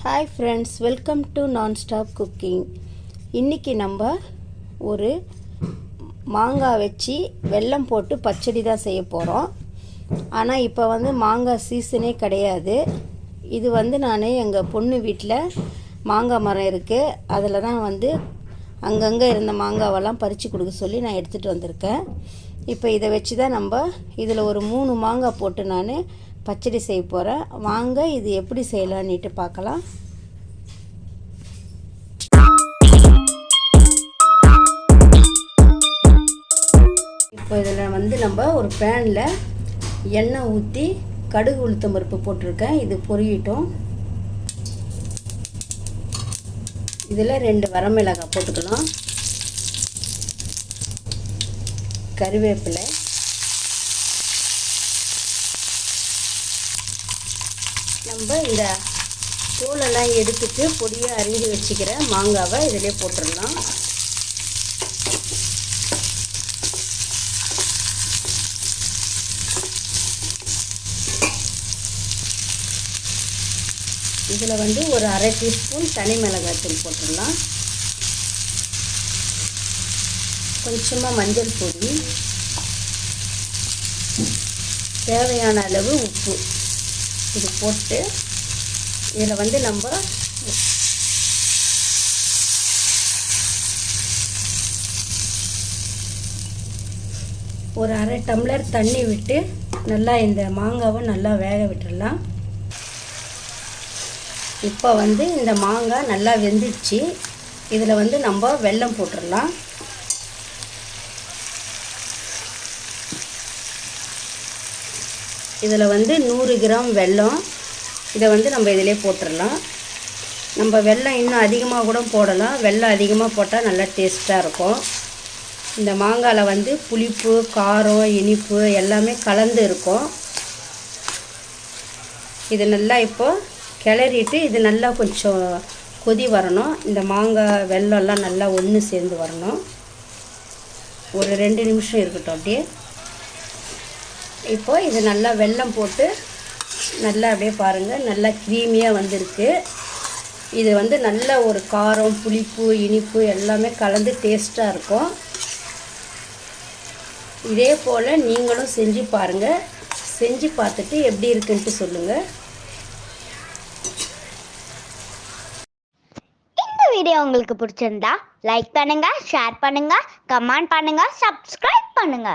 Hi friends, welcome to nonstop cooking. இன்றைக்கி நம்ம ஒரு மாங்காய் வச்சு வெல்லம் போட்டு பச்சடி தான் செய்ய போகிறோம். ஆனால் இப்போ மாங்காய் சீசனே கிடையாது. இது நான் எங்கள் பொண்ணு வீட்டில் மாங்காய் மரம் இருக்குது. அதில் தான் அங்கங்கே இருந்த மாங்காவெல்லாம் பறித்து கொடுக்க சொல்லி நான் எடுத்துகிட்டு வந்திருக்கேன். இப்போ இதை வச்சு தான் நம்ம இதில் ஒரு 3 மாங்காய் போட்டு நான் பச்சடி செய்ய போகிறேன். வாங்க இது எப்படி செய்யலான்னுட்டு பார்க்கலாம். இப்போ இதில் நம்ம ஒரு பேனில் எண்ணெய் ஊற்றி கடுகு உளுத்தம் பருப்பு போட்டிருக்கேன். இது பொரியட்டும். இதில் 2 வரமிளகாய் போட்டுக்கலாம், கறிவேப்பிலை, நம்ம இந்த தோலெல்லாம் எடுத்துட்டு பொடியாக அரிஞ்சு வச்சுக்கிற மாங்காவை இதிலே போட்டுடலாம். இதில் ஒரு 1/2 டீஸ்பூன் தனி மிளகாய்த்தூள் போட்டுடலாம். கொஞ்சமாக மஞ்சள் பொடி, தேவையான அளவு உப்பு இது போட்டு இதில் நம்ம ஒரு 1/2 டம்ளர் தண்ணி விட்டு நல்லா இந்த மாங்காவை நல்லா வேக விட்டுடலாம். இப்போ இந்த மாங்காய் நல்லா வெந்துடுச்சு. இதில் நம்ம வெல்லம் போட்டுடலாம். இதில் 100 கிராம் வெல்லம். இதை நம்ம இதிலே போட்டுடலாம். நம்ம வெல்லம் இன்னும் அதிகமாக கூட போடலாம். வெல்லம் அதிகமாக போட்டால் நல்லா டேஸ்ட்டாக இருக்கும். இந்த மாங்காயில் புளிப்பு, காரம், இனிப்பு எல்லாமே கலந்து இருக்கும். இது நல்லா இப்போது கிளறிட்டு இது நல்லா கொஞ்சம் கொதி வரணும். இந்த மாங்காய் வெல்லம்லாம் நல்லா ஒன்று சேர்ந்து வரணும். ஒரு 2 நிமிஷம் இருக்கட்டும் அப்படியே. இப்போ இது நல்லா வெல்லம் போட்டு நல்லா அப்படியே பாருங்கள், நல்லா க்ரீமியாக வந்திருக்கு. இது நல்ல ஒரு காரம், புளிப்பு, இனிப்பு எல்லாமே கலந்து டேஸ்ட்டாக இருக்கும். இதே போல் நீங்களும் செஞ்சு பாருங்கள். செஞ்சு பார்த்துட்டு எப்படி இருக்குன்ட்டு சொல்லுங்கள். இந்த வீடியோ உங்களுக்கு பிடிச்சிருந்தா லைக் பண்ணுங்க, ஷேர் பண்ணுங்க, கமெண்ட் பண்ணுங்க, சப்ஸ்கிரைப் பண்ணுங்க.